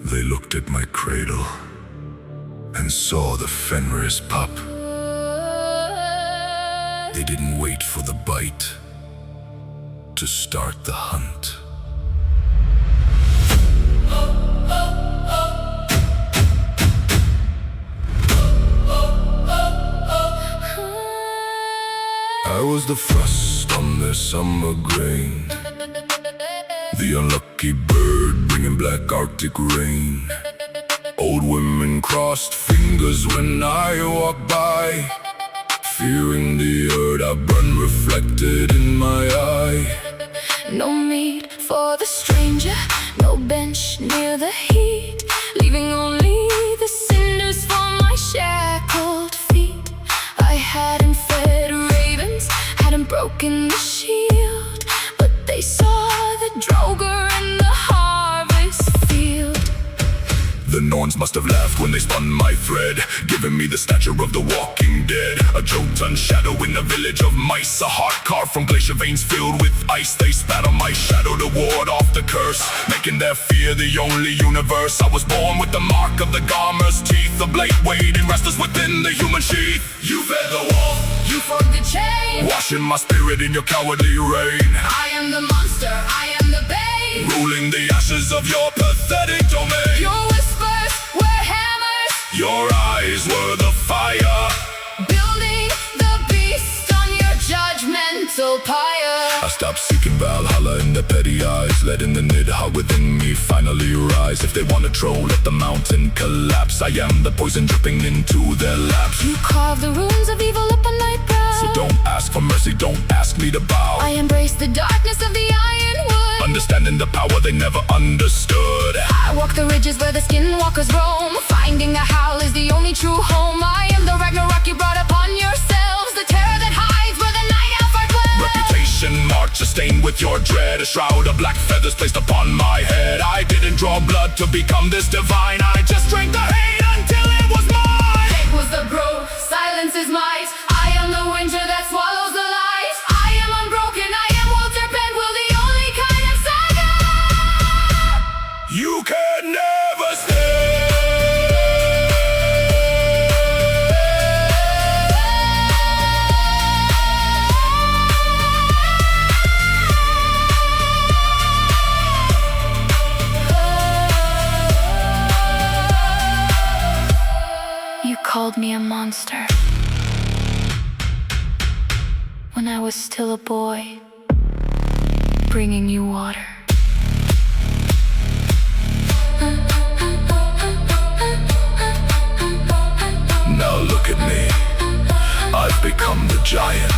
They looked at my cradle and saw the Fenris pup. They didn't wait for the bite to start the hunt. I was the frost on their summer grain, the unlucky bird bringing black Arctic rain. Old women crossed fingers when I walked by, fearing the earth I burn reflected in my eye. No meat for the stranger, no bench near the heat, leaving only the cinders for my shackled feet. I hadn't fed ravens, hadn't broken the shield, but they saw the droger in the harvest field. The Norns must have laughed when they spun my thread, giving me the stature of the walking dead. A Jotun shadow in the village of mice, a heart carved from glacier veins filled with ice. They spat on my shadow to ward off the curse, making their fear the only universe. I was born with the mark of the Garmer's teeth, a blade waiting restless within the human sheath. You fed the wolf, You forged the chain, washing my spirit in your cowardly rain. I am the monster, I am the babe, Ruling the ashes of your pathetic domain. your whispers were hammers, Your eyes were the fire. building the beast on your judgmental pyre. I stopped seeking Valhalla in their petty eyes, letting the Nidhogg within me finally rise. If they want to troll, let the mountain collapse. I am the poison dripping into their laps. You carve the runes of evil up on my brow, So don't ask for mercy, don't ask me to bow. I embrace the darkness of the ironwood, Understanding the power they never understood. I walk the ridges where the skinwalkers roam, finding a howl is the only true home. I am the Ragnarok you brought upon yourselves, the terror that hides where the night elf are dwells. Reputation marked, sustained with your dread, a shroud of black feathers placed upon my head. I didn't draw blood to become this divine, I just drank the hate until it was mine. Fake was the growth, silence is might, I am the winter that swallows the light. I am unbroken, I am Walter Penwill, the only kind of saga. You can never stay. You called me a monster when I was still a boy, bringing you water. Now look at me, I've become the giant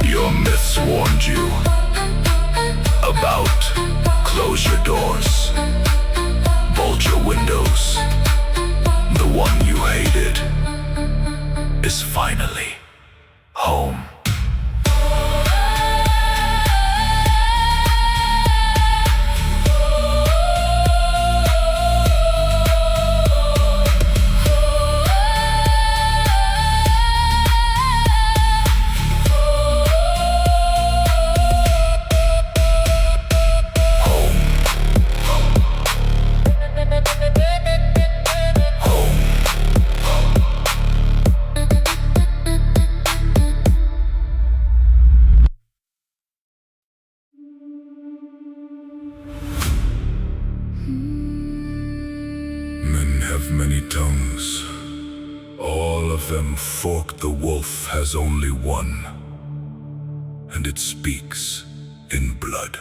your myths warned you about. Close your doors, bolt your windows. The one you hated is finally home. Men have many tongues. All of them forked, the wolf has only one, and it speaks in blood.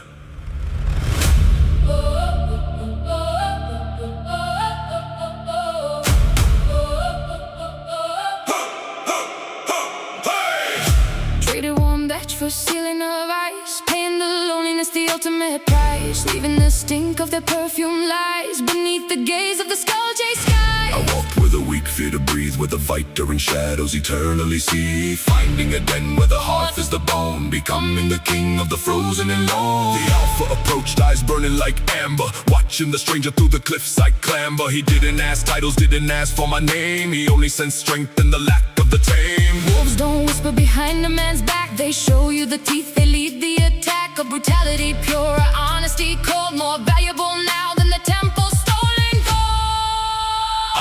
Traded one batch for ceiling of ice, paying the loneliness the ultimate price, leaving the stink of their perfume lies beneath the gaze of the skull-chased sky. I walked where the weak fear to breathe, where the fighter in shadows eternally see, finding a den where the hearth is the bone, becoming the king of the frozen and lone. The alpha approached, eyes burning like amber, watching the stranger through the cliffs I clamber. He didn't ask titles, didn't ask for my name, he only sensed strength in the lack of the tame. Wolves don't whisper behind a man's back, they show you the teeth, they lead the attack. A brutality pure, a honesty cold, more valuable now than the temple stolen.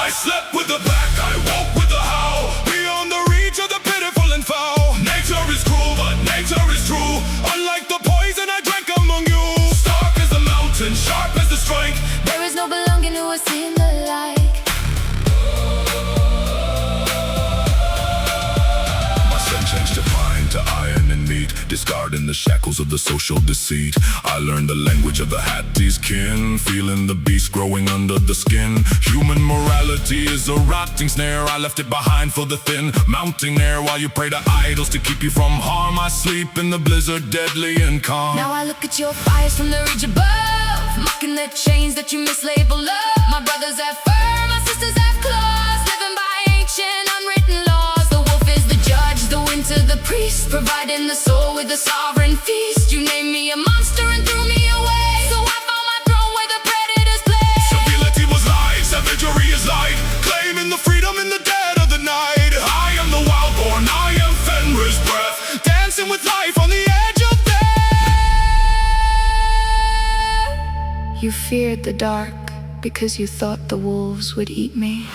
I slept with the pack, I woke with a howl, beyond the reach of the pitiful and foul. Nature is cruel, but nature is true. Unlike the poison I drank among you. Stark as the mountain, sharp as the strength. There is no belonging who has seen the like. My son changed to pine, to iron and meat, discarding the shackles of the social deceit. I learned the language of the Hatties kin, feeling the beast growing under the skin. Human morality is a rotting snare. I left it behind for the thin, mounting there while you pray to idols to keep you from harm. I sleep in the blizzard, deadly and calm. Now I look at your fires from the ridge above, mocking the chains that you mislabel love. My brothers have fur, my sisters have claws, living by ancient unwritten laws. The wolf is the judge, the winter the priest, providing the soul with a sovereign feast. You named me a monster and threw me away, so I found my throne where the predators play. Civility was lies, savagery is light, claiming the freedom in the dead of the night. I am the wild born, I am Fenrir's breath, dancing with life on the edge of death. You feared the dark because you thought the wolves would eat me.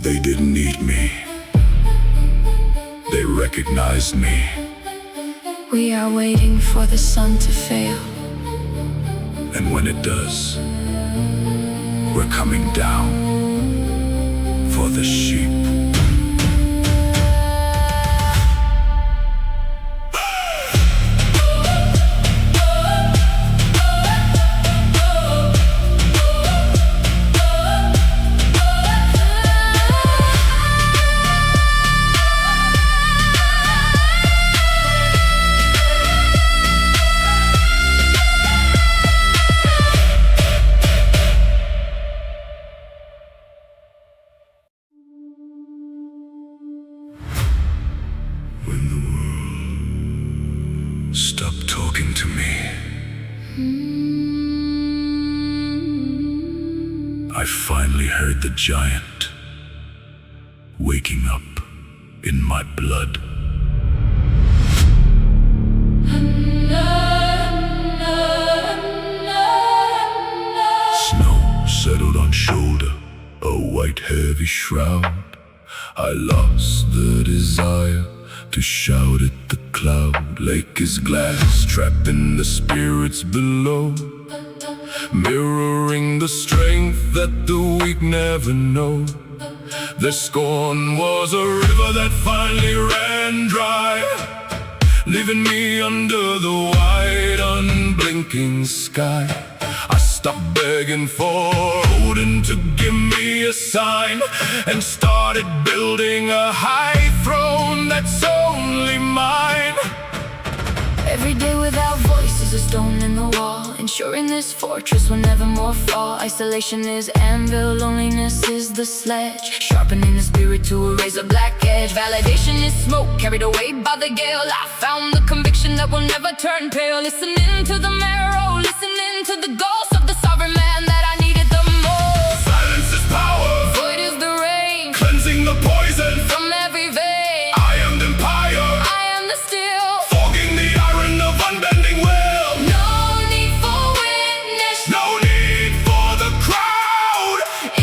They didn't eat me, they recognized me. We are waiting for the sun to fail, And when it does, we're coming down for the sheep. Stop talking to me. I finally heard the giant waking up in my blood. Snow settled on shoulder, a white heavy shroud. I lost the desire to shout at the cloud. Lake is glass, trapping the spirits below, mirroring the strength that the weak never know. Their scorn was a river that finally ran dry, leaving me under the wide, unblinking sky. I stopped begging for Odin to give me a sign, and started building a high throne that's only mine. Every day without voice is a stone in the wall, ensuring this fortress will never more fall. Isolation is anvil, loneliness is the sledge, sharpening the spirit to erase a black edge. Validation is smoke carried away by the gale. I found the conviction that will never turn pale. Listening to the marrow, listening to the ghost of the sovereign man that I needed the most. Silence is power, Void is the rain, cleansing the poison from every vein. I am the empire, I am the steel, fogging the iron of unbending will. no need for witness, No need for the crowd.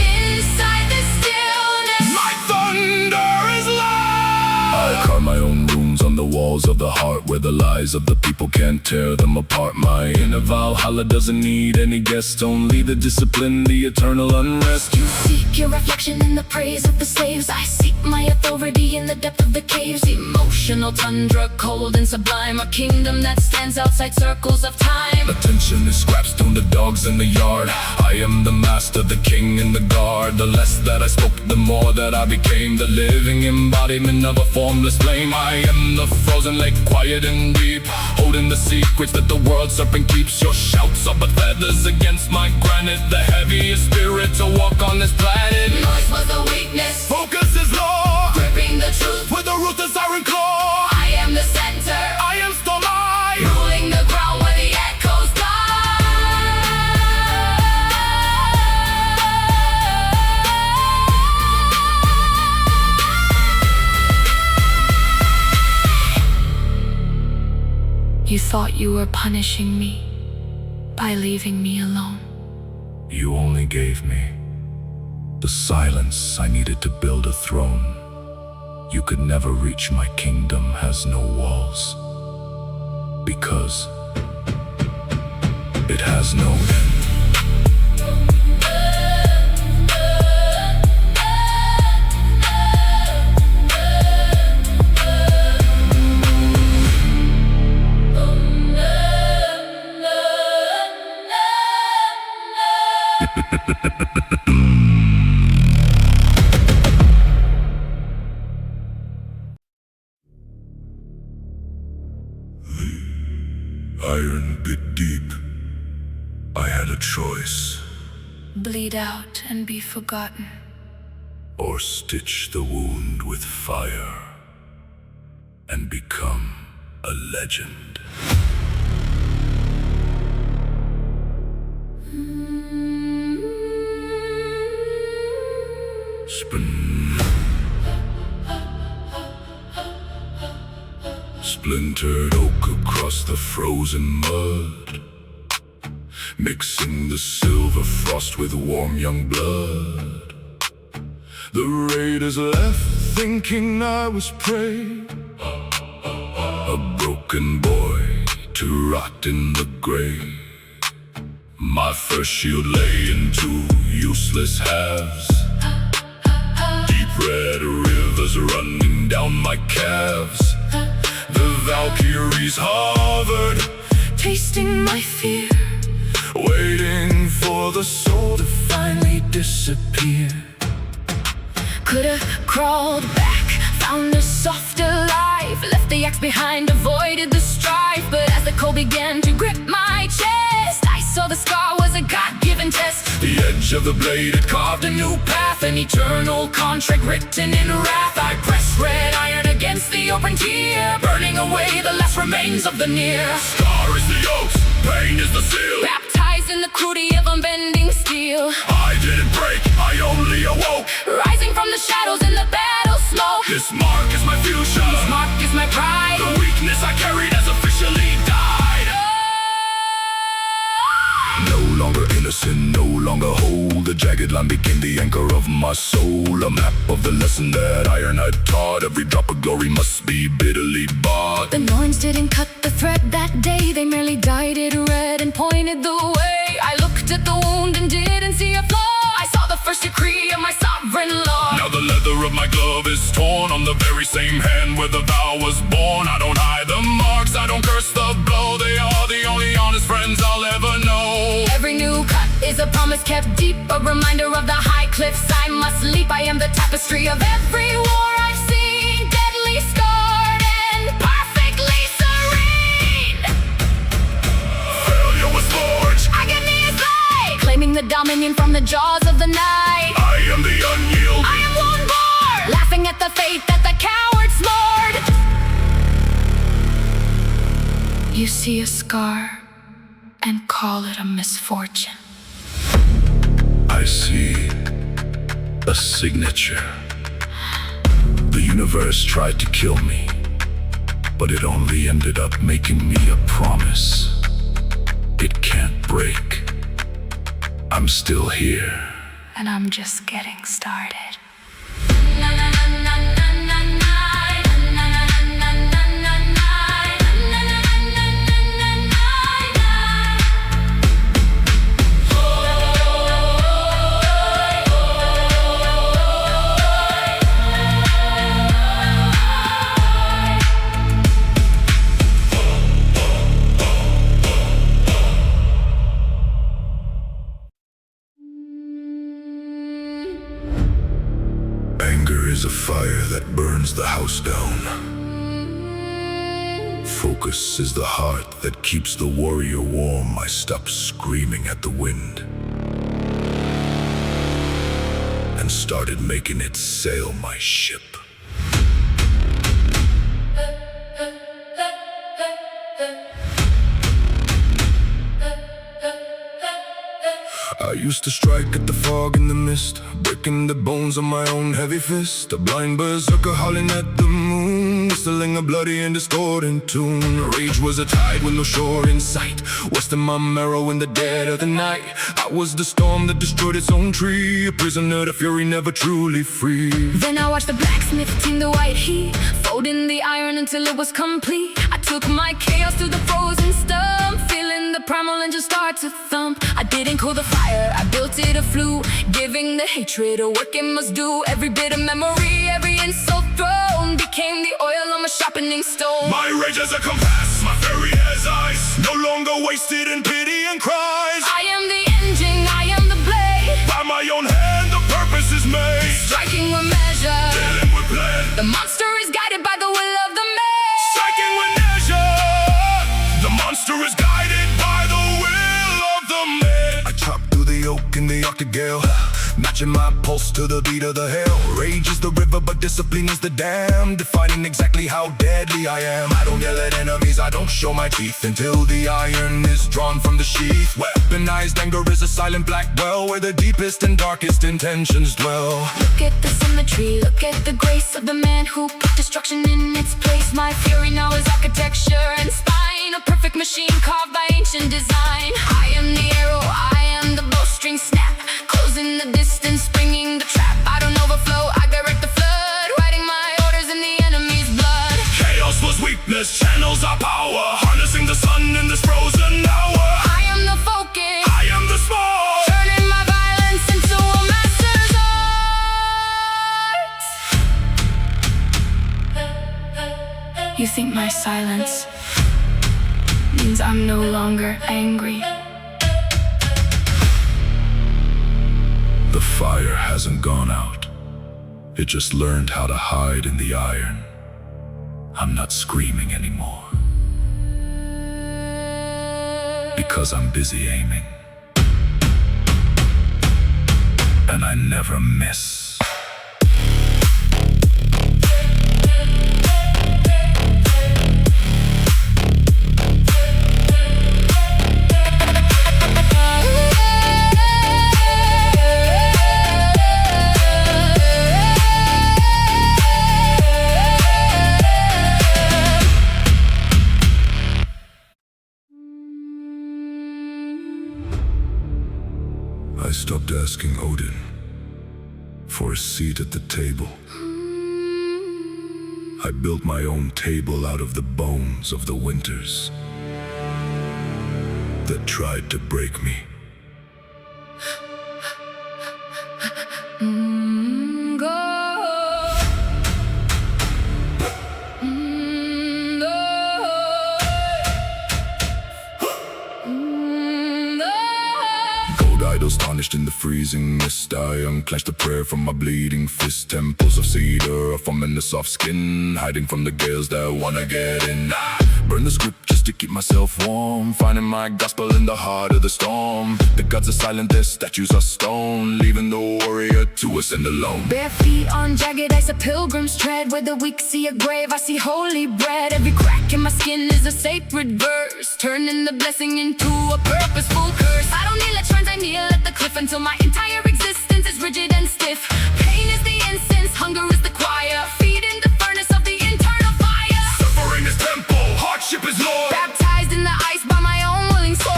inside the stillness. My thunder is loud. I carve my own runes on the walls of the heart, where the lies of the people can't tear them apart. My inner Valhalla doesn't need any guests, only the discipline, the eternal unrest. You seek your reflection in the praise of the slaves. I seek my authority in the depth of the caves. Emotional tundra, cold and sublime, a kingdom that stands outside circles of time. Attention is scrapstone, the dogs in the yard. I am the master, the king and the guard. The less that I spoke, the more that I became, the living embodiment of a formless flame. I am the frozen lake, quiet and deep, holding the secrets that the world serpent keeps. Your shouts are but feathers against my granite, the heaviest spirit to walk on this planet. Noise was a weakness, Focus is law, gripping the truth. with the ruthless iron claw. I am the center, I am stormy, ruling the ground where the echoes die. You thought you were punishing me, by leaving me alone. You only gave me the silence I needed to build a throne. You could never reach my kingdom has no walls, because it has no end. Iron bit deep. I had a choice. Bleed out and be forgotten, Or stitch the wound with fire and become a legend. Splintered oak across the frozen mud, mixing the silver frost with warm young blood. The raiders left thinking I was prey, a broken boy to rot in the grave. My first shield lay in two useless halves, deep red rivers running down my calves. The Valkyries hovered, tasting my fear, waiting for the soul to finally disappear. could've crawled back, found a softer life, left the axe behind, avoided the strife. But as the cold began to grip my chest, I saw the scar was a God-given test. The edge of the blade had carved a new path, an eternal contract written in wrath. I pressed red iron against the open tear, burning away the last remains of the near. Scar is the oaks, pain is the seal, Baptized in the cruelty of unbending steel. I didn't break, I only awoke, Rising from the shadows in the battle smoke. this mark is my future, This mark is my pride. the weakness I carried has officially died. No longer innocent, no longer whole. The jagged line became the anchor of my soul, a map of the lesson that iron had taught. Every drop of glory must be bitterly bought. The Norns didn't cut the thread that day, they merely dyed it red and pointed the way. I looked at the wound and didn't see a flaw. I saw the first decree of my sovereign law. Now the leather of my glove is torn on the very same hand where the vow was born. I don't hide the marks, I don't curse the blow. They are the only honest friends I'll ever know. Every new cut is a promise kept deep, a reminder of the high cliffs I must leap. I am the tapestry of every war I've seen, deadly scarred and perfectly serene. Failure was forged, Agony is light, claiming the dominion from the jaws of the night. I am the unyielding. I am one born, laughing at the fate that the cowards moored. You see a scar and call it a misfortune. I see a signature. The universe tried to kill me, but it only ended up making me a promise. It can't break. I'm still here. And I'm just getting started. Anger is a fire that burns the house down. Focus is the heart that keeps the warrior warm. I stopped screaming at the wind and started making it sail my ship. I used to strike at the fog in the mist, breaking the bones of my own heavy fist. A blind berserker howling at the moon. The whistling a bloody and discordant tune. Rage was a tide with no shore in sight, west of my marrow in the dead of the night. I was the storm that destroyed its own tree, a prisoner to fury, never truly free. Then I watched the blacksmith team the white heat, folding the iron until it was complete. I took my chaos to the frozen stump, feeling the primal engine start to thump. I didn't cool the fire, I built it a flue, giving the hatred a work it must do. Every bit of memory, every insult thrown, became the oil on my sharpening stone. My rage has a compass, my fury has eyes, no longer wasted in pity and cries. I am the engine, I am the blade, By my own hand the purpose is made, striking with measure. dealing with plan, The monster is guided by the will of the man. striking with measure. The monster is guided by the will of the man. I chop through the oak in the Arctic gale, matching my pulse to the beat of the hail. Rage is the river, but discipline is the dam, defining exactly how deadly I am. I don't yell at enemies, I don't show my teeth, until the iron is drawn from the sheath. Weaponized anger is a silent black well, where the deepest and darkest intentions dwell. Look at the symmetry, look at the grace of the man who put destruction in its place. My fury now is architecture and spine, a perfect machine carved by ancient design. I am the arrow, I am the bowstring snap, closing the distance, springing the trap. I don't overflow, I direct the flood, writing my orders in the enemy's blood. Chaos was weakness, channels our power, harnessing the sun in this frozen hour. I am the focus, I am the small, turning my violence into a master's art. You think my silence means I'm no longer angry? The fire hasn't gone out, it just learned how to hide in the iron. I'm not screaming anymore, because I'm busy aiming, and I never miss. I stopped asking Odin for a seat at the table. I built my own table out of the bones of the winters that tried to break me. Idols tarnished in the freezing mist, I unclenched a prayer from my bleeding fist. Temples of cedar, a foam in the soft skin, hiding from the gales that wanna get in. I burn the script just to keep myself warm, finding my gospel in the heart of the storm. The gods are silent, their statues are stone, leaving the warrior to ascend alone. Bare feet on jagged ice, a pilgrim's tread, where the weak see a grave, I see holy bread. Every crack in my skin is a sacred verse, turning the blessing into a purposeful curse. I don't need shrines, I kneel at the cliff until my entire existence is rigid and stiff. Pain is the incense, hunger is the choir, feed in the furnace of the internal fire. Suffering is temple, hardship is Lord, Baptized in the ice by my own willing sword.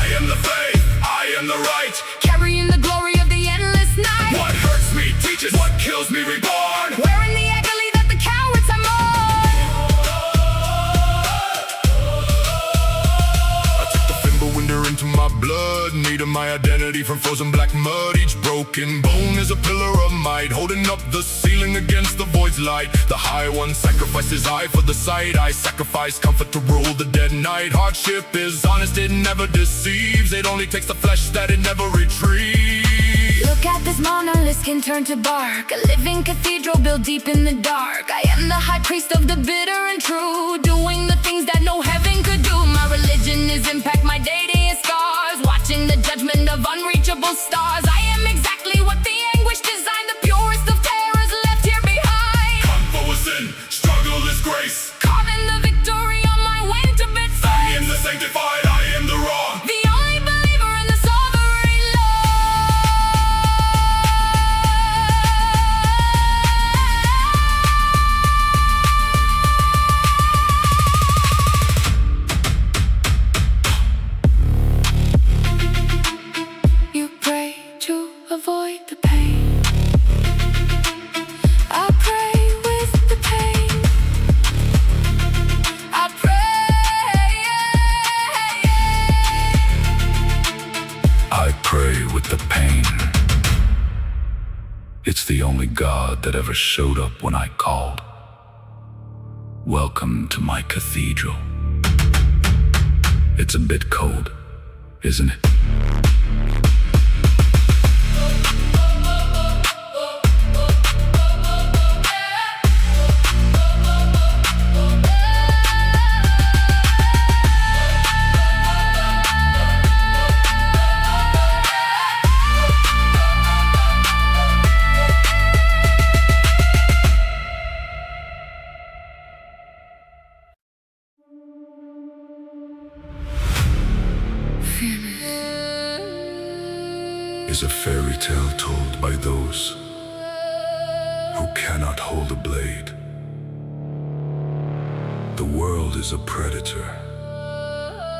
I am the faith, I am the right, Carrying the glory of the endless night. what hurts me teaches, what kills me reborn. Wearing the agony that the cowards have mourned. I took the Fimbulwinter into my blood, needed my identity from frozen black mud. Each broken bone is a pillar of might, holding up the ceiling against the void's light. The High One sacrificed his eye for the sight, I sacrifice comfort to rule the dead night. Hardship is honest, it never deceives, it only takes the flesh that it never retrieves. Look at this monolith, skin turned to bark, a living cathedral built deep in the dark. I am the high priest of the bitter and true, doing the things that no heaven could do. My religion is impact, my day-to-day scars, watching the judgment of unreachable stars. I am exactly what the anguish designed, the purest of terrors left here behind. Comfort was sin, struggle is grace, Carving the victory on my way to bed I am the sanctified, I am the raw. the only believer in the sovereign love. It's the only god that ever showed up when I called. Welcome to my cathedral. It's a bit cold, isn't it? Is a fairy tale told by those who cannot hold a blade. The world is a predator.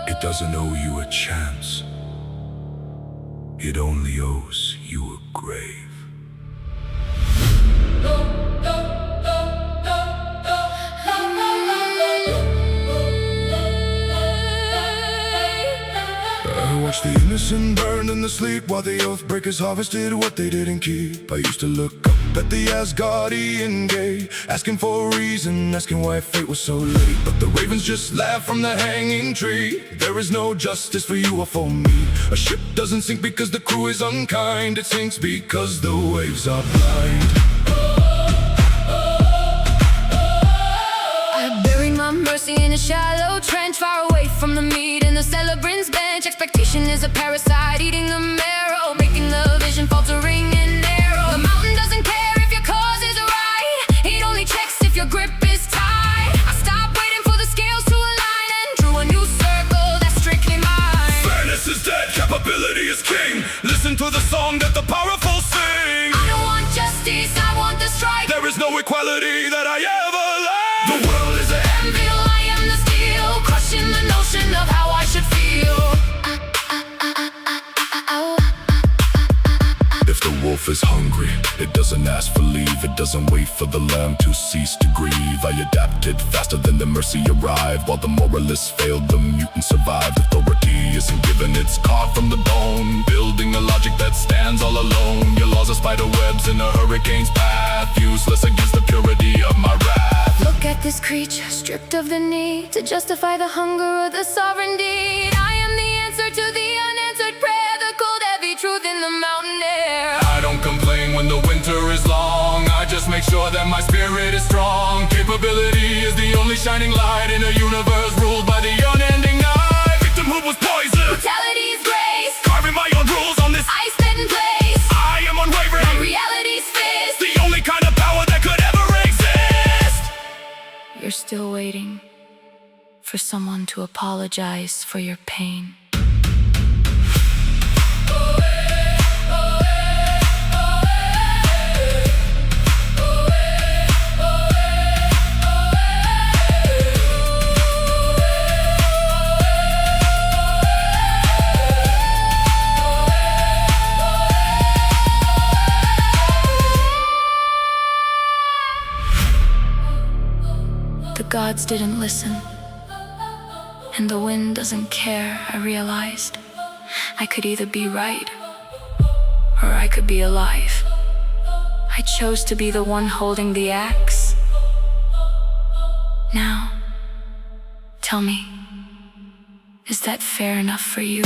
It doesn't owe you a chance. It only owes you a grave. Watch the innocent burn in the sleep while the oath breakers harvested what they didn't keep. I used to look up at the Asgardian gate, asking for a reason, asking why fate was so late. But the ravens just laugh from the hanging tree. There is no justice for you or for me. A ship doesn't sink because the crew is unkind. It sinks because the waves are blind. I buried my mercy in a shallow trench, far away from the meat and the celebrant's bench. Expectation is a parasite eating the marrow, making the vision faltering and narrow. The mountain doesn't care if your cause is right. It only checks if your grip is tight. I stopped waiting for the scales to align and drew a new circle that's strictly mine. Fairness is dead, capability is king. Listen to the song that the powerful sing. I don't want justice, I want the strike. There is no equality that I ever lacked. The world is a Anvil, I am the steel, crushing the notion of how I should feel. If the wolf is hungry, it doesn't ask for leave. It doesn't wait for the lamb to cease to grieve. I adapted faster than the mercy arrived. While the moralists failed, the mutant survived. Authority isn't given, it's carved from the bone. Building a logic that stands all alone. Your laws are spider webs in a hurricane's path, useless against the purity of my wrath. Look at this creature, stripped of the need to justify the hunger of the sovereign deed. I am the answer to the unanswered prayer, the cold heavy truth in the mountain air. I don't complain when the winter is long. I just make sure that my spirit is strong. Capability is the only shining light in a universe ruled by the unending night. Victimhood was poison, Brutality is grace, carving my own rules on this I stand in place. I am unwavering, Reality's fist. the only kind of power that could ever exist. You're still waiting for someone to apologize for your pain. The gods didn't listen, and the wind doesn't care. I realized I could either be right, or I could be alive. I chose to be the one holding the axe. Now, tell me, is that fair enough for you?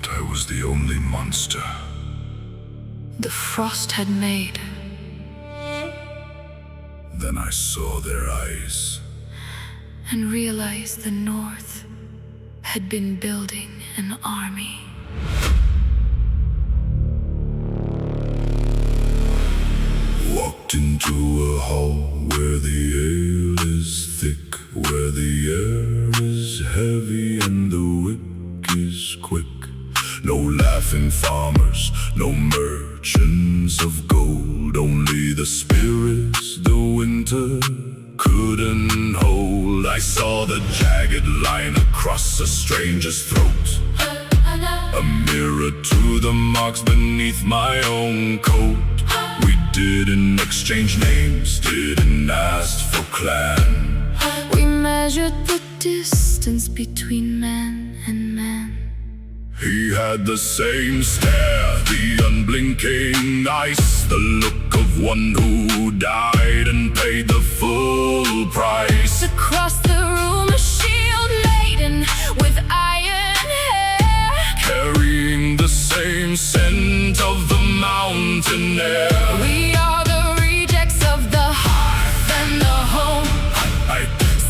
I was the only monster The frost had made. Then I saw their eyes And realized the North had been building an army. Walked into a hall where the ale is thick, where the air is heavy and the wick is quick. No laughing farmers, no merchants of gold, only the spirits the winter couldn't hold. I saw the jagged line across a stranger's throat, a nearer to the marks beneath my own coat. We didn't exchange names, didn't ask for clan. We measured the distance between man and man. He had the same stare, the unblinking eyes, the look of one who died and paid the full price. Across the room, a shield laden with iron hair, Carrying the same scent of the mountain air. we are the rejects of the hearth and the home,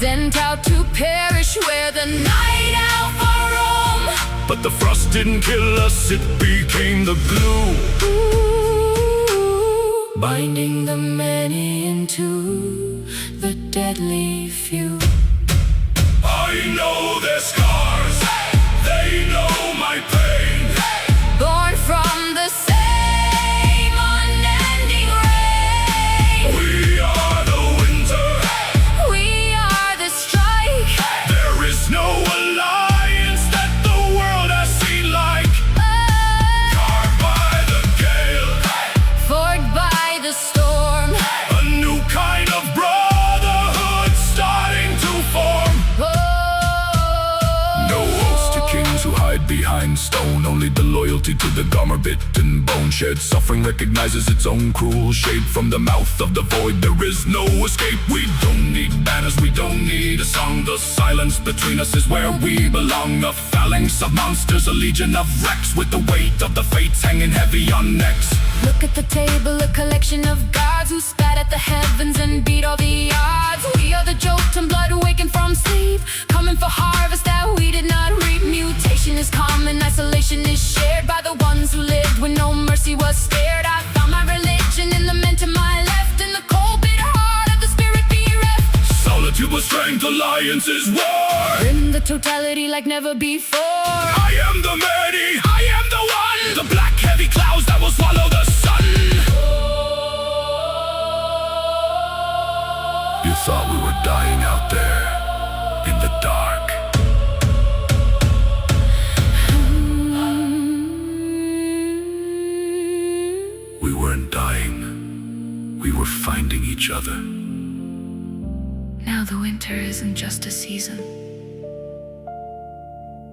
sent out to perish where the night alpha roam. But the frost didn't kill us, it became the glue, binding the many into the deadly few. I know their scars, they know my pain. Born from the same unending rain, We are the winter, we are the strike. there is no alliance that the world has seen like. Carved by the gale, Forged by the storm. a new kind of brotherhood starting to form. No oaths to kings who hide behind stone, only the loyalty to the garmer bit and bone. Shared suffering recognizes its own cruel shape. From the mouth of the void there is no escape. We don't need banners, we don't need a song. The silence between us is where we belong. A phalanx of monsters, a legion of wrecks, with the weight of the fates hanging heavy on necks. Look at the table, a collection of gods who spat at the heavens and beat all the odds. We are the jotun blood awakened from sleep, coming for harvest that we did not reap. Mutation is common, isolation is shared by the ones who lived when no mercy was spared. I found my religion in the men to my left, in the cold bitter heart of the spirit bereft. Solitude with strength, alliance is war. In the totality like never before. I am the many, I am the one. The black heavy clouds that will swallow the sun. You thought we were dying out there in the dark. We weren't dying, we were finding each other. Now the winter isn't just a season,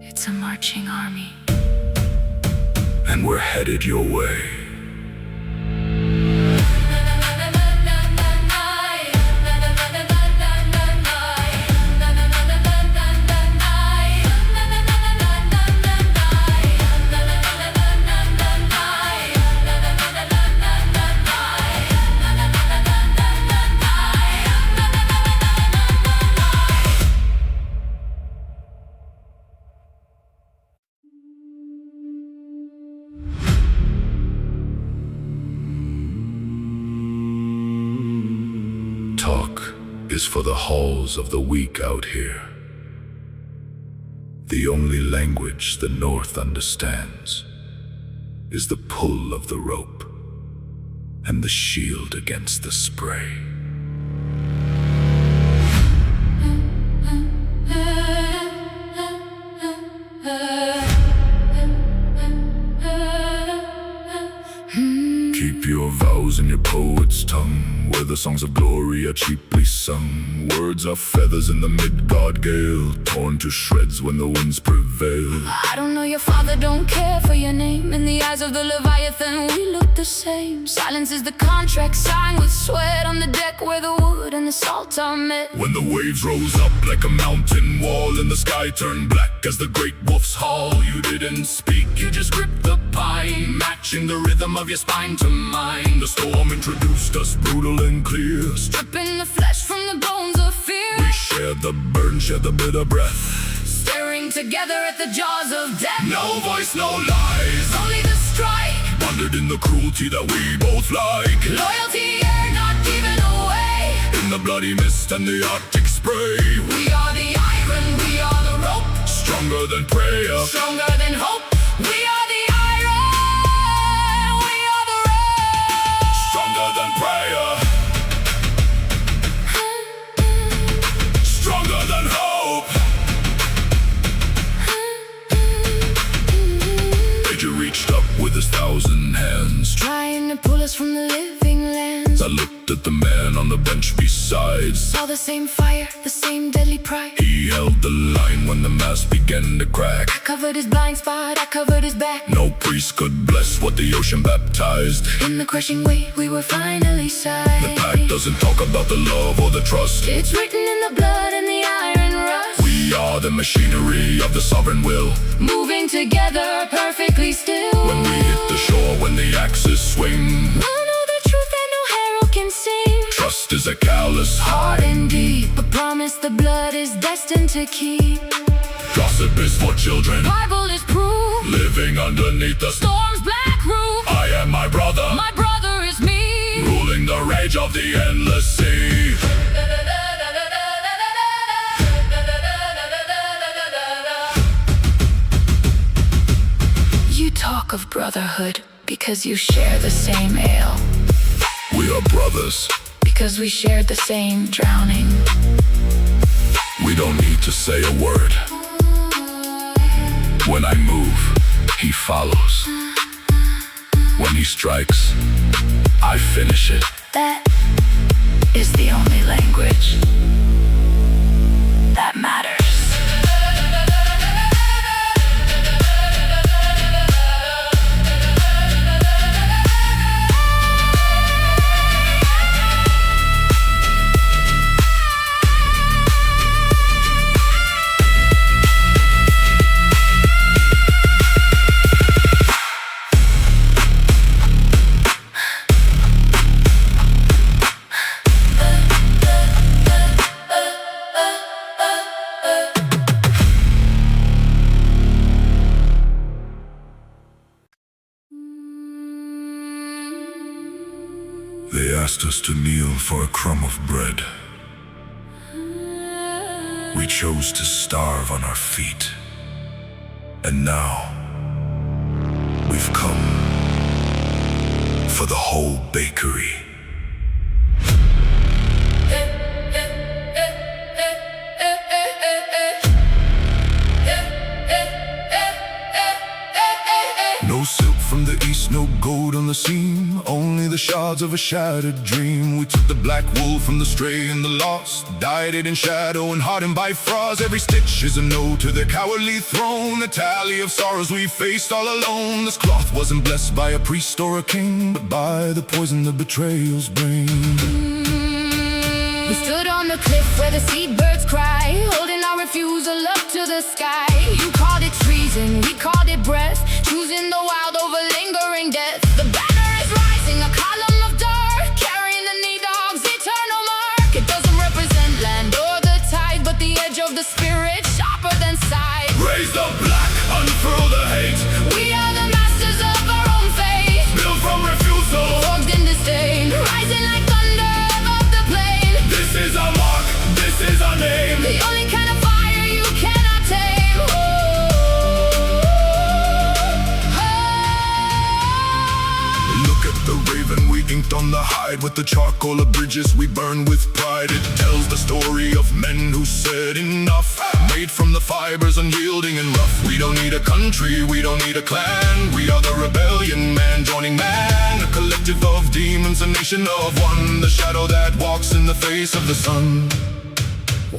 it's a marching army. And we're headed your way. Talk is for the halls of the weak out here. The only language the North understands is the pull of the rope and the shield against the spray. Keep your vows in your poet's tongue, where the songs of glory are cheaply sung. Words are feathers in the mid-god gale, torn to shreds when the winds prevail. I don't know your father, don't care for your name. In the eyes of the Leviathan, we look the same. Silence is the contract signed with sweat on the deck where the wood and the salt are met. When the waves rose up like a mountain wall and the sky turned black as the great wolf's haul, you didn't speak, you just gripped the pine, matching the rhythm of your spine to mine. The storm introduced us, brutal and clear, Stripping the flesh from the bones of fear. we shared the burn, shared the bitter breath, Staring together at the jaws of death. no voice, no lies, Only the strike. wondered in the cruelty that we both like. Loyalty are not given away. In the bloody mist and the Arctic spray, We are the iron, we are the rope. stronger than prayer, Stronger than hope. We are the iron, we are the rope. stronger than prayer, stronger than hope. Did you us from the living lands. I looked at the man on the bench beside. Saw the same fire, the same deadly pride. He held the line when the mast began to crack. I covered his blind spot, I covered his back. No priest could bless what the ocean baptized. In the crushing weight, we were finally sight. The pact doesn't talk about the love or the trust. It's written in the blood and the iron rust. We are the machinery of the sovereign will, moving together perfectly still. when we hit the shore, when the axes swing. We'll know the truth that no herald can sing. Trust is a callous Hard and deep, but promise the blood is destined to keep. Gossip is for children, Bible is proof, living underneath the storm's black roof. I am my brother, My brother is me, ruling the rage of the endless sea. You talk of brotherhood because you share the same ale, We are brothers. because we shared the same drowning. We don't need to say a word. When I move, he follows. When he strikes, I finish it. That is the only language that matters. They asked us to kneel for a crumb of bread. We chose to starve on our feet. And now, we've come for the whole bakery. No silk from the east, no gold on the seam, only the shards of a shattered dream. We took the black wool from the stray and the lost, dyed it in shadow and hardened by frost. Every stitch is a no to their cowardly throne, a tally of sorrows we faced all alone. This cloth wasn't blessed by a priest or a king, but by the poison the betrayals bring. We stood on the cliff where the seabirds cry, holding our refusal up to the sky. You called it treason, we called it breath, choosing the wild over lingering death. The banner is rising, a column of dark, carrying the knee dog's eternal mark. It doesn't represent land or the tide, but the edge of the spirit, sharper than sight. Raise the black, unfurl the hate. We are the masters of our own fate, Built from refusal, forged in disdain, rising like thunder above the plain. this is our mark, this is our name. The only kind of fire you cannot tame. Oh, Look at the raven we inked on the hide, with the charcoal of bridges we burn with pride. It tells the story of men who said enough, made from the fibers unyielding and rough. We don't need a country, we don't need a clan. We are the rebellion, man joining man, a collective of demons, a nation of one, the shadow that walks in the face of the sun.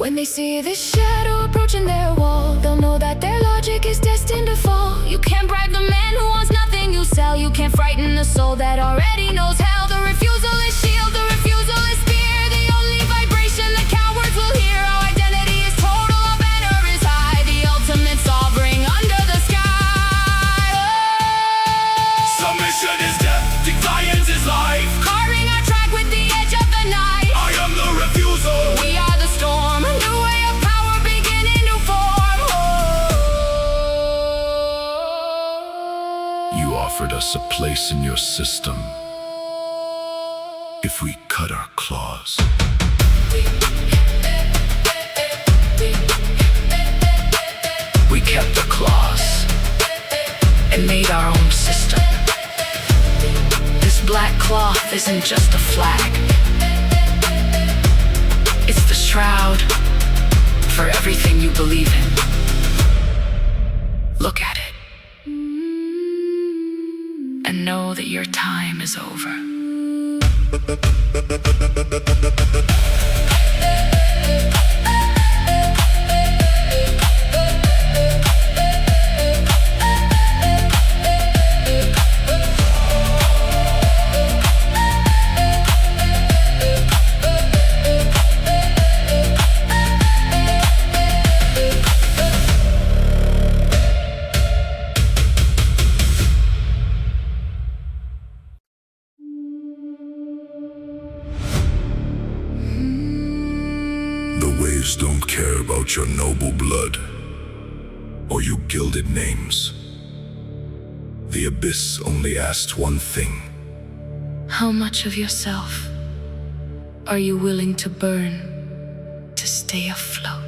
when they see this shadow approaching their wall, they'll know that their logic is destined to fall. You can't bribe the man who wants nothing you sell. You can't frighten the soul that already knows hell. The refusal is shield, the refusal is spear. The only vibration the cowards will hear. Our identity is total, our banner is high, the ultimate sovereign under the sky. Submission is death, defiance is life. Carving our track with the edge of the knife. I am the refusal. We are the storm, a new way of power beginning to form. You offered us a place in your system if we cut our claws. We kept the claws and made our own system. This black cloth isn't just a flag, it's the shroud for everything you believe in. Look at it and know that your time is over. The waves don't care about your noble blood or your gilded names. The abyss only asked one thing. How much of yourself are you willing to burn to stay afloat?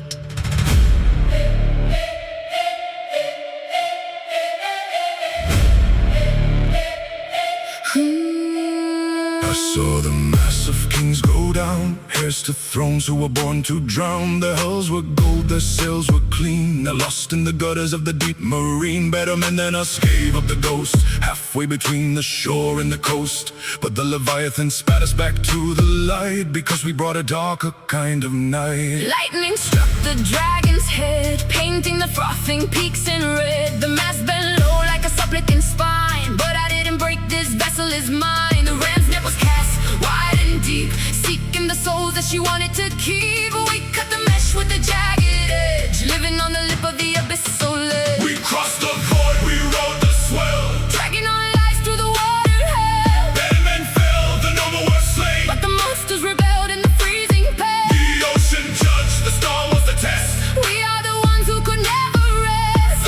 I saw the massive kings go down, heirs to thrones who were born to drown. Their hulls were gold, their sails were clean. They're lost in the gutters of the deep marine. Better men than us gave up the ghost, halfway between the shore and the coast. But the Leviathan spat us back to the light, because we brought a darker kind of night. Lightning struck the dragon's head, painting the frothing peaks in red. The mast bent low like a supplicant spine, but I didn't break, this vessel is mine. The ram's net was cast wide and deep, seeking the souls that she wanted to keep. We cut the mesh with the jagged edge, living on the lip of the abyssal ledge. We crossed the void, we rode the swell, Dragging our lives through the water hell. better men fell, the noble were slain. But the monsters rebelled in the freezing pain. The ocean judged, the storm was the test. We are the ones who could never rest.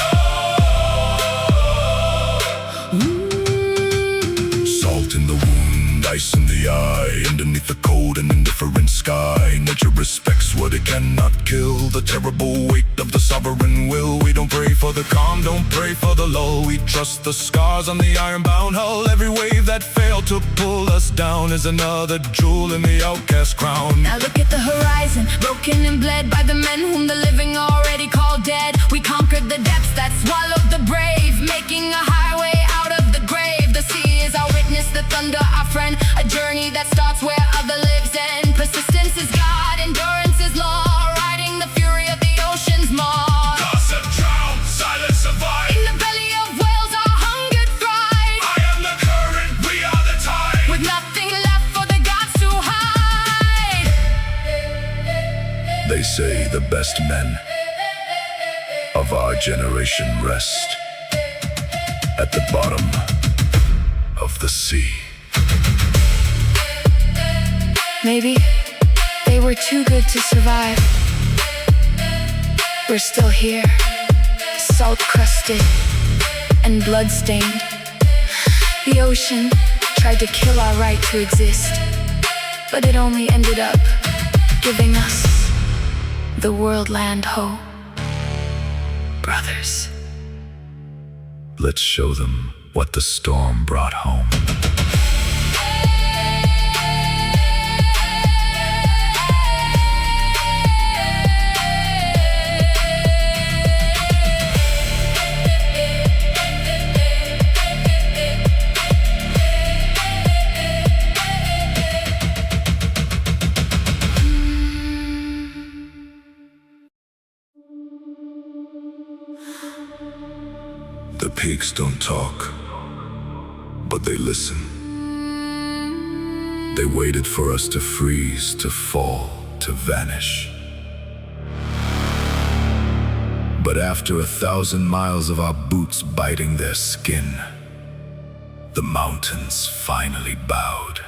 Salt in the wound, ice in the eye, underneath the cold and indifferent sky. Nature respects what it cannot kill, the terrible weight of the sovereign will. We don't pray for the calm, don't pray for the lull. We trust the scars on the iron-bound hull. Every wave that failed to pull us down is another jewel in the outcast crown. Now look at the horizon, broken and bled by the men whom the living already call dead. We conquered the depths that swallowed the brave, making a highway out of the grave. The sea is our witness, the thunder our friend, a journey that starts where other lives end. Persistence is God, endurance is law, riding the fury of the ocean's maw. Gossip drown, silence survive. In the belly of whales our hunger thrive. I am the current, we are the tide. With nothing left for the gods to hide. They say the best men of our generation rest at the bottom of the sea. Maybe they were too good to survive. We're still here, salt-crusted and blood-stained. The ocean tried to kill our right to exist, but it only ended up giving us the world-land hope. Brothers, Let's show them what the storm brought home. The peaks don't talk, but they listen. They waited for us to freeze, to fall, to vanish. But after 1,000 miles of our boots biting their skin, the mountains finally bowed.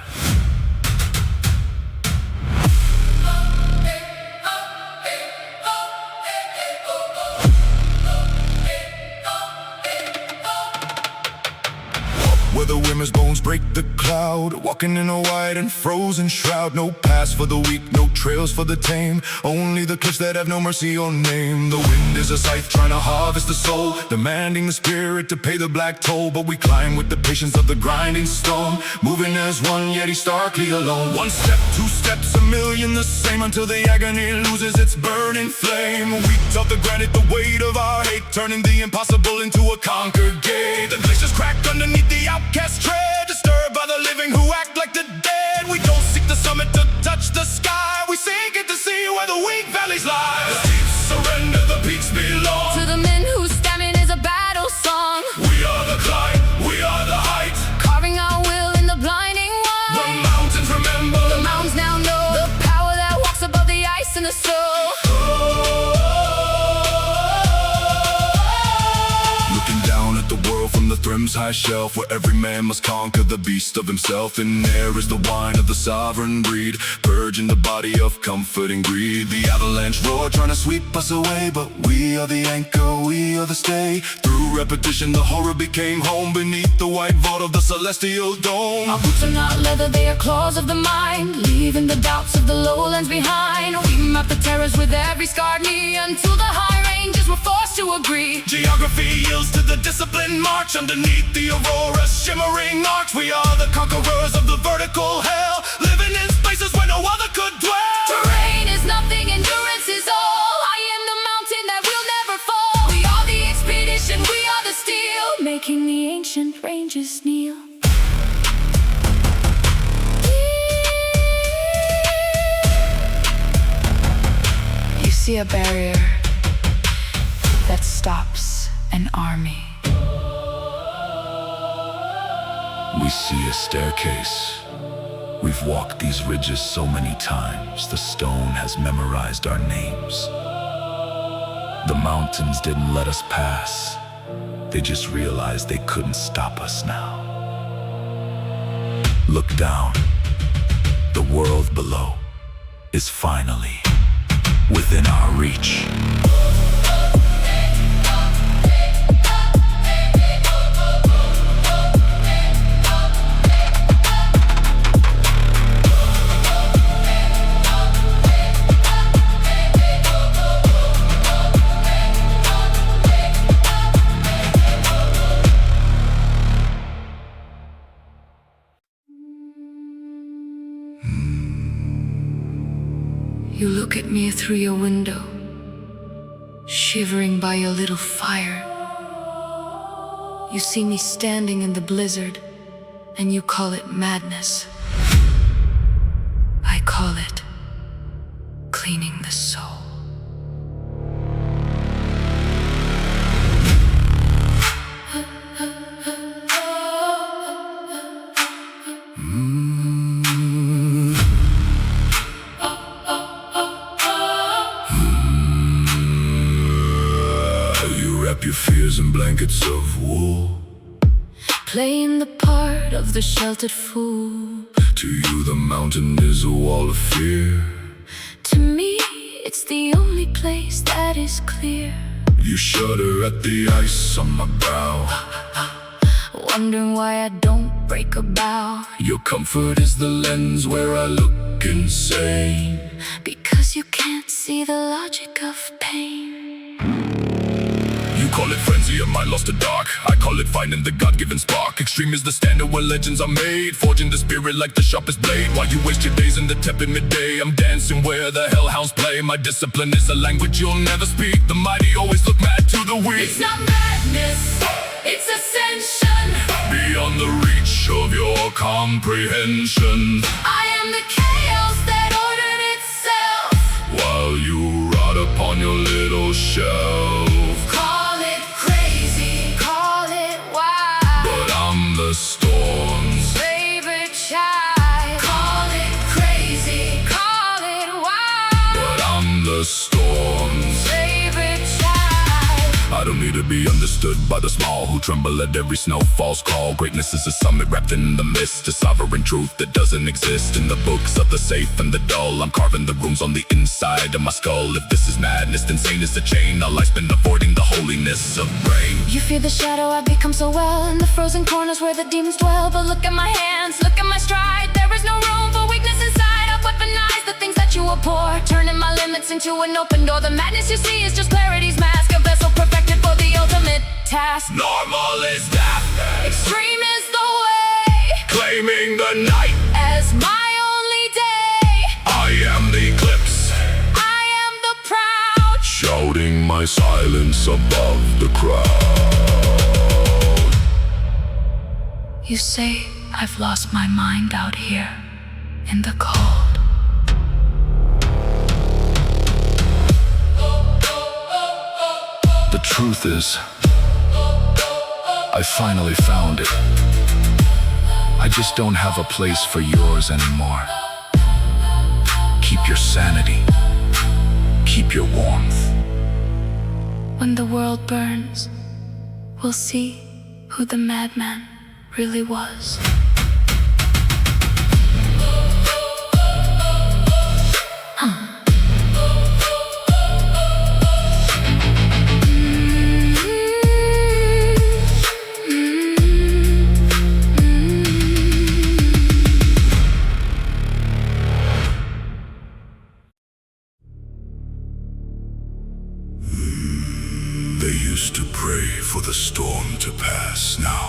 Where the women's bones break the cloud, walking in a white and frozen shroud. No paths for the weak, no trails for the tame, only the cliffs that have no mercy or name. The wind is a scythe trying to harvest the soul, demanding the spirit to pay the black toll. But we climb with the patience of the grinding storm, moving as one, yet he's starkly alone. One step, two steps, a million the same, until the agony loses its burning flame. We tough the granite, the weight of our hate, turning the impossible into a conquered gate. The glaciers crack underneath the outcast tread, disturbed by the living who act like the dead. head. We don't seek the summit to touch the sky. We seek it to see where the weak valleys lie. The deep surrender, the peaks belong to the men whose stamina is a battle song. We are the climb, we are the height, Carving our will in the blinding light. the mountains remember, The mountains now know the power that walks above the ice and the snow. looking down at the world from the Thrym's high shelf, where every man must conquer the beast of himself. In there is the wine of the sovereign breed, purging the body of comfort and greed. The avalanche roar trying to sweep us away, but we are the anchor, we are the stay. Through repetition the horror became home, beneath the white vault of the celestial dome. Our boots are not leather, they are claws of the mind, leaving the doubts of the lowlands behind. We map the terrors with every scarred knee, until the high ranges were forced to agree. Geography yields to the disciplined march, underneath the aurora's shimmering arch. We are the conquerors of the vertical hell, living in spaces where no other could dwell. Terrain is nothing, endurance is all. I am the mountain that will never fall. We are the expedition, we are the steel, making the ancient ranges kneel. You see a barrier that stops an army. We see a staircase. We've walked these ridges so many times, the stone has memorized our names. The mountains didn't let us pass, they just realized they couldn't stop us now. Look down, the world below is finally within our reach. You look at me through your window, shivering by your little fire. You see me standing in the blizzard, and you call it madness. I call it cleaning the soul. Your fears in blankets of wool, Playing the part of the sheltered fool. to you the mountain is a wall of fear. To me, it's the only place that is clear. You shudder at the ice on my brow, Wondering why I don't break a bow. your comfort is the lens where I look insane. Because you can't see the logic of pain. You call it frenzy, am I lost to dark? I call it finding the God-given spark. Extreme is the standard where legends are made, forging the spirit like the sharpest blade. While you waste your days in the tepid midday, I'm dancing where the hellhounds play. My discipline is a language you'll never speak. The mighty always look mad to the weak. It's not madness, it's ascension. Beyond the reach of your comprehension, I am the chaos that ordered itself. while you rot upon your little shelf. Call it crazy, call it wild, But I'm the storm's favorite child. Call it crazy, call it wild, but I'm the storm's favorite child. I don't need to be understood by the small who tremble at every snowfall's call. Greatness is a summit wrapped in the mist, a sovereign truth that doesn't exist in the books of the safe and the dull. I'm carving the runes on the inside of my skull. If this is madness, then sane is the chain. All I spend avoiding the holiness of rain. You fear the shadow, I become so well in the frozen corners where the demons dwell. But look at my hands, look at my stride. There is no room for weakness inside. I've weaponized the things that you abhor, turning my limits into an open door. The madness you see is just clarity's mask, a vessel perfected for the ultimate task. Normal is death, Extreme is the way, claiming the night. as my only day. I am the eclipse, I am the proud, shouting my silence above the crowd. You say I've lost my mind out here. in the cold. The truth is, I finally found it. I just don't have a place for yours anymore. Keep your sanity. Keep your warmth. When the world burns, we'll see who the madman really was. They used to pray for the storm to pass. Now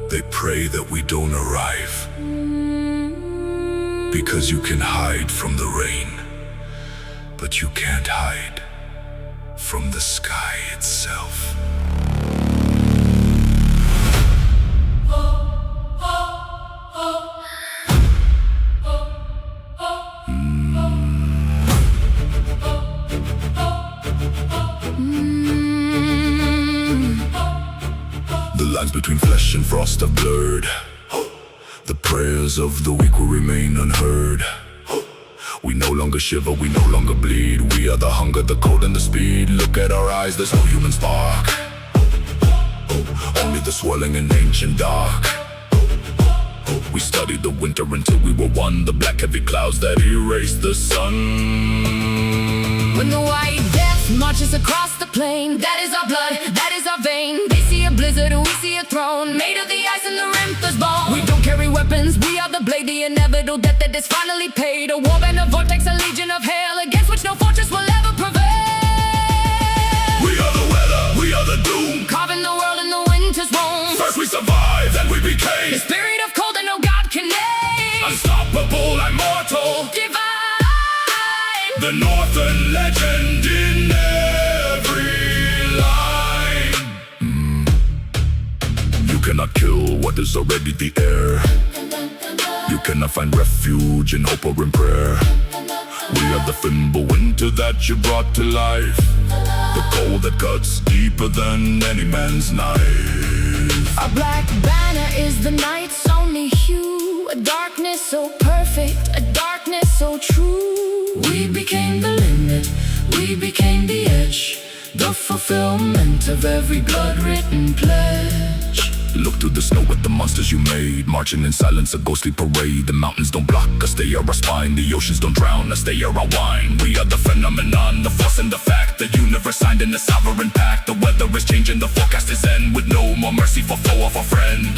they pray that we don't arrive. Because you can hide from the rain, but you can't hide from the sky itself. The lines between flesh and frost have blurred. The prayers of the weak will remain unheard. We no longer shiver, we no longer bleed. We are the hunger, the cold, and the speed. Look at our eyes, there's no human spark. Only the swirling and ancient dark. We studied the winter until we were one. The black heavy clouds that erased the sun. When the white death marches across the plain, that is our blood, that is our vein. They see a blizzard, we see a throne, made of the ice and the Remphas bone. We don't carry weapons, we are the blade, the inevitable death that is finally paid. A war band, a vortex, a legion of hail, against which no fortress will ever prevail. We are the weather, we are the doom, carving the world in the winter's womb. First we survived, then we became the spirit of cold that no god can name. unstoppable, immortal, divine. The northern legend in every line. You cannot kill what is already the air. You cannot find refuge in hope or in prayer. We are the thimble winter that you brought to life. The cold that cuts deeper than any man's knife. Our black banner is the night's only hue. A darkness so perfect, a darkness so true. We became the limit, we became the edge, the fulfillment of every blood-written pledge. Look through the snow at the monsters you made, marching in silence, a ghostly parade. The mountains don't block us, they are our spine. The oceans don't drown us, they are our wine. We are the phenomenon, the force and the fact. The universe signed in a sovereign pact. The weather is changing, the forecast is end, with no more mercy for foe or for friend.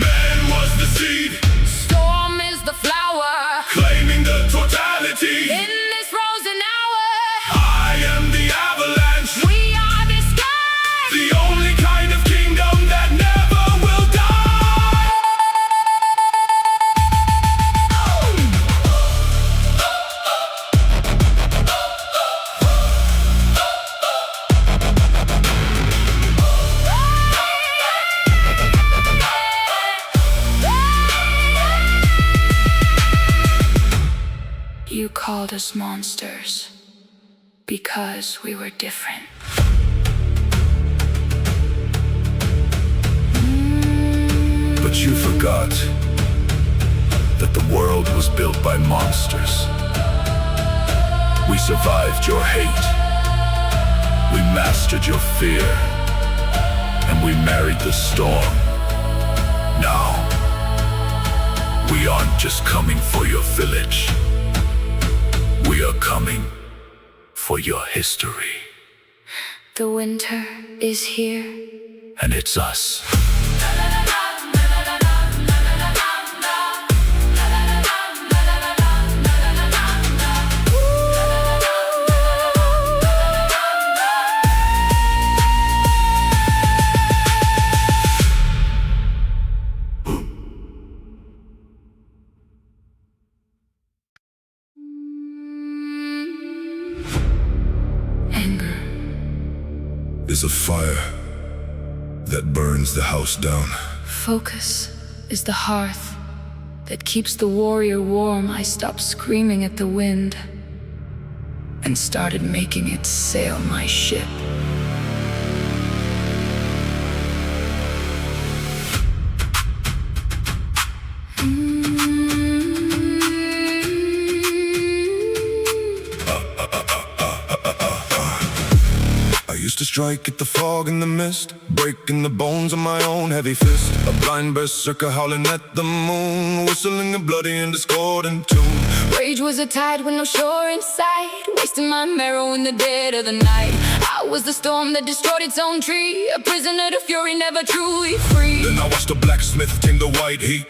Man was the seed, storm is the flower, claiming the totality. in this frozen hour, I am the avalanche, we are the sky. the only kind of kingdom that never will die. You called us monsters because we were different. But you forgot that the world was built by monsters. We survived your hate, we mastered your fear, and we married the storm. Now, we aren't just coming for your village, we are coming for your history. The winter is here, And it's us. anger, Is a fire that burns the house down. Focus is the hearth that keeps the warrior warm. I stopped screaming at the wind and started making it sail my ship. I used to strike at the fog and the mist, breaking the bones of my own heavy fist. A blind berserker howling at the moon, whistling a bloody and discordant tune. Rage was a tide with no shore in sight, wasting my marrow in the dead of the night. I was the storm that destroyed its own tree, a prisoner to fury, never truly free. Then I watched the blacksmith tame the white heat,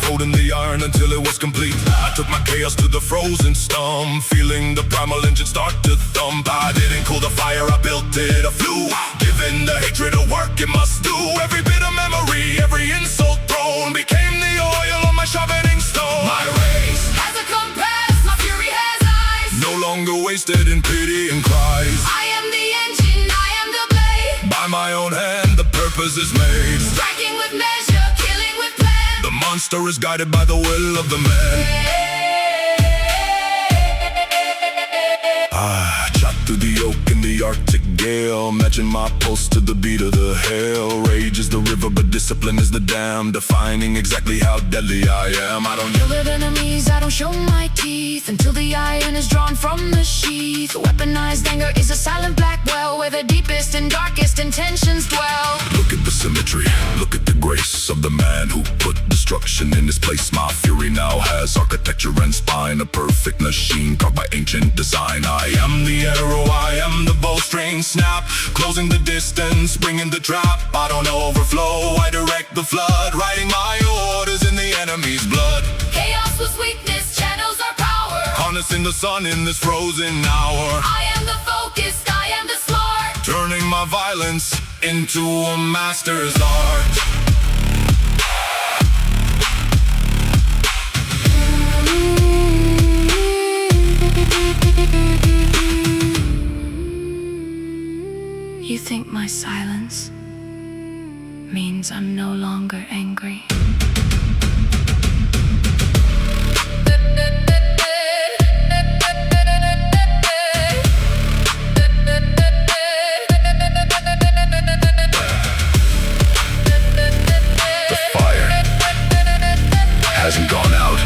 folding the iron until it was complete. I took my chaos to the frozen stump, feeling the primal engine start to thump. I didn't cool the fire, I built it, I flew, giving the hatred a work it must do. Every bit of memory, every insult thrown, became the oil on my sharpening stone. My race As a compass, my fury has eyes, no longer wasted in pity and cries. I am the engine, I am the blade, By my own hand the purpose is made. striking with measure, killing with plan. The monster is guided by the will of the man. Shot through the oak in the Arctic gale, matching my pulse to the beat of the hail. Rage is the river, but discipline is the dam, defining exactly how deadly I am. I don't Kill with enemies, I don't show my teeth until the iron is drawn from the sheath. Weaponized anger is a silent black well where the deepest and darkest intentions dwell. look at the symmetry, look at the grace of the man who put destruction in his place. My fury now has architecture and spine, a perfect machine carved by ancient design. I am the arrow, I am the bowstring snap, closing the distance, bringing the trap. I don't overflow, I direct the flood, writing my orders in the enemy's blood. Chaos was weakness, channels are power. Harnessing the sun in this frozen hour, I am the focused, I am the smart, turning my violence into a master's art. You think my silence means I'm no longer angry? The fire hasn't gone out,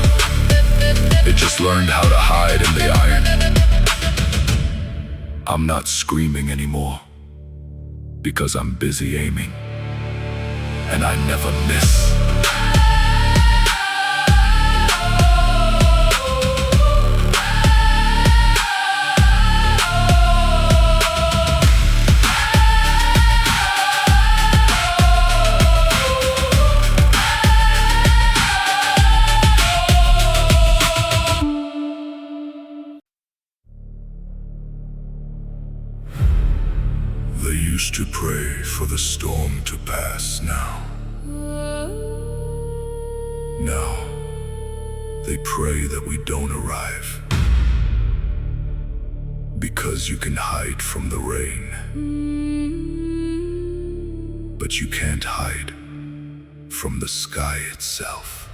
it just learned how to hide in the iron. I'm not screaming anymore, because I'm busy aiming, and I never miss. They used to pray for the storm to pass now. Now, they pray that we don't arrive, because you can hide from the rain, but you can't hide from the sky itself.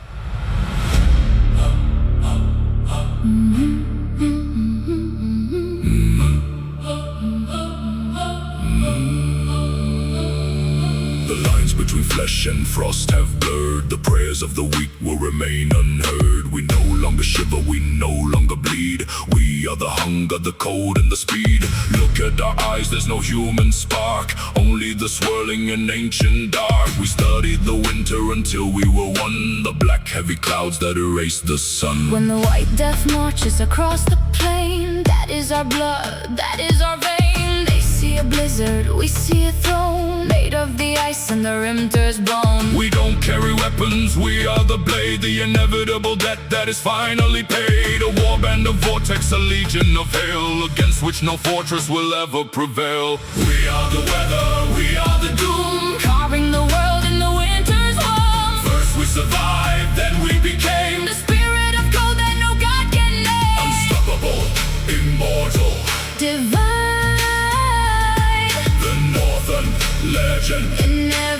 The lines between flesh and frost have blurred. The prayers of the weak will remain unheard. We no longer shiver, we no longer bleed. We are the hunger, the cold, and the speed. Look at our eyes, there's no human spark, only the swirling and ancient dark. We studied the winter until we were one, the black heavy clouds that erase the sun. When the white death marches across the plain, that is our blood, that is our vein. They see a blizzard, we see a throne, made of the ice and the rim turns bone. We don't carry weapons, we are the blade, the inevitable debt that is finally paid. A warband, a vortex, a legion of hail, against which no fortress will ever prevail. We are the weather, we are the doom, Carving the world in the winter's womb. first we survived, then we became The spirit of cold that no God can name. unstoppable, immortal, Divine, the northern legend. it never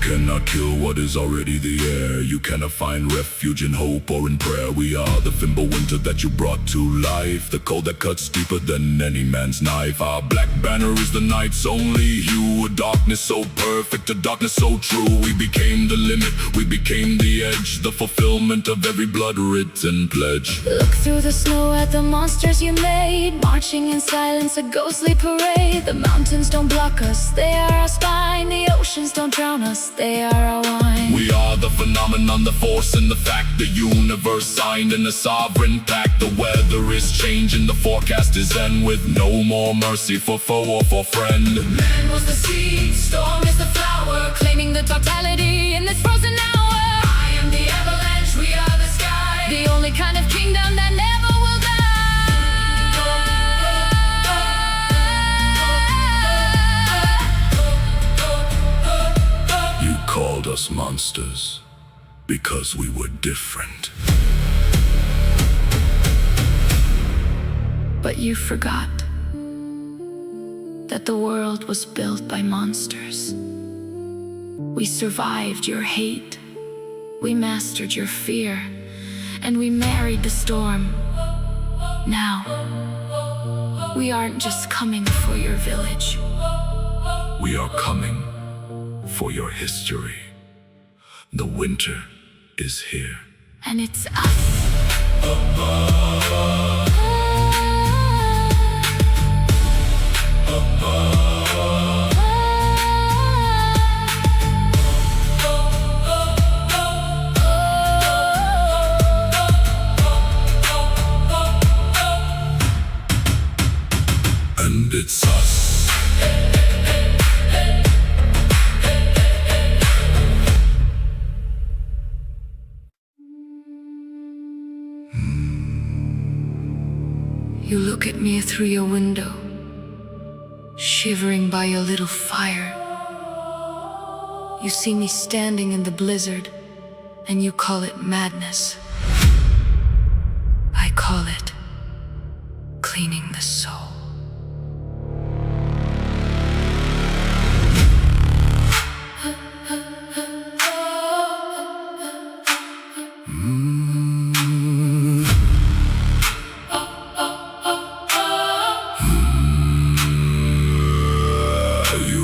cannot kill what is already the air. You cannot find refuge in hope or in prayer. We are the fimble winter that you brought to life, the cold that cuts deeper than any man's knife. Our black banner is the night's only hue, a darkness so perfect, a darkness so true. We became the limit, we became the edge, the fulfillment of every blood-written pledge. Look through the snow at the monsters you made, marching in silence, a ghostly parade. The mountains don't block us, they are our spine. The oceans don't drown us, they are our wine. We are the phenomenon, the force and the fact, the universe signed in a sovereign pact. The weather is changing, the forecast is end, with no more mercy for foe or for friend. Man was the seed, storm is the flower, claiming the totality in this frozen hour. I am the avalanche, we are the sky, the only kind of kingdom that never will die. You called us monsters because we were different. But you forgot that the world was built by monsters. We survived your hate, we mastered your fear, and we married the storm. Now, we aren't just coming for your village. We are coming for your history. The winter is here. And it's us. And it's us. You look at me through your window, shivering by your little fire. You see me standing in the blizzard, and you call it madness. I call it cleaning the soul.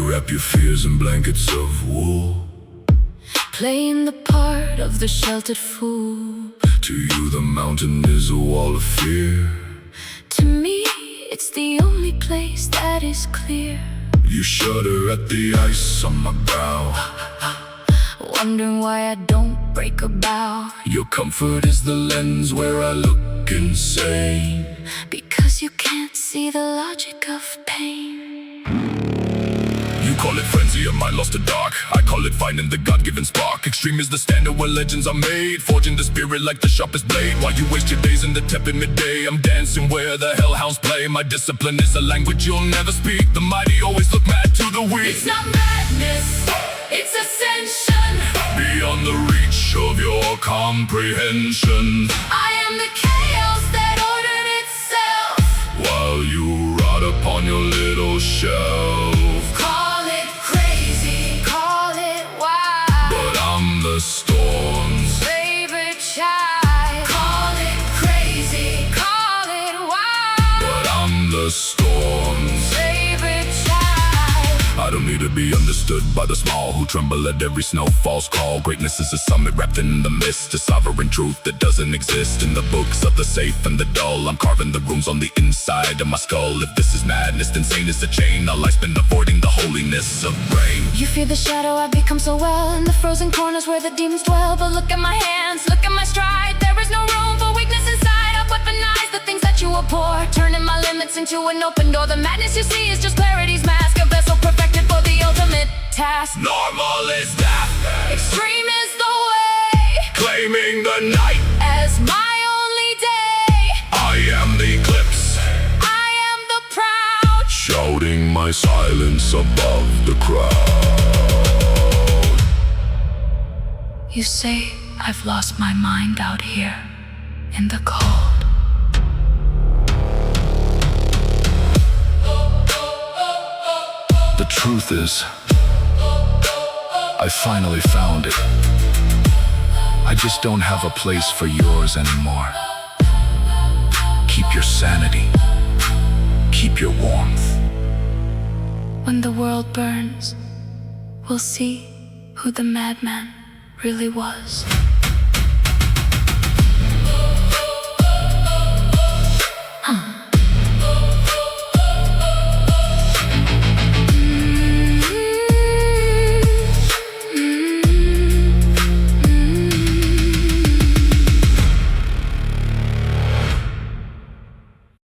Wrap your fears in blankets of wool, Playing the part of the sheltered fool. to you the mountain is a wall of fear. To me, it's the only place that is clear. You shudder at the ice on my brow, Wondering why I don't break a bow. your comfort is the lens where I look insane. Because you can't see the logic of pain. You call it frenzy, am I lost to dark? I call it finding the God-given spark. Extreme is the standard where legends are made, forging the spirit like the sharpest blade. While you waste your days in the tepid midday, I'm dancing where the hellhounds play. My discipline is a language you'll never speak. The mighty always look mad to the weak. It's not madness, it's ascension. Beyond the reach of your comprehension, I am the chaos that ordered itself. while you rot upon your little shelf. Call it crazy, call it wild, But I'm the storm's favorite child. Call it crazy, call it wild, but I'm the storm's favorite child. I don't need to be understood by the small who tremble at every snowfall's call. Greatness is a summit wrapped in the mist, a sovereign truth that doesn't exist in the books of the safe and the dull. I'm carving the runes on the inside of my skull. If this is madness, then sane is a chain. All life's been avoiding the holiness of rain. You fear the shadow, I've become so well in the frozen corners where the demons dwell. But look at my hands, look at my stride. There is no room for weakness inside. I've weaponized the things that you abhor, turning my limits into an open door. The madness you see is just clarity's mask, a vessel perfected for the ultimate task. Normal is death, Extreme is the way, claiming the night. as my only day. I am the eclipse, I am the proud, shouting my silence above the crowd. You say I've lost my mind out here in the cold. The truth is, I finally found it. I just don't have a place for yours anymore. Keep your sanity. Keep your warmth. When the world burns, we'll see who the madman really was.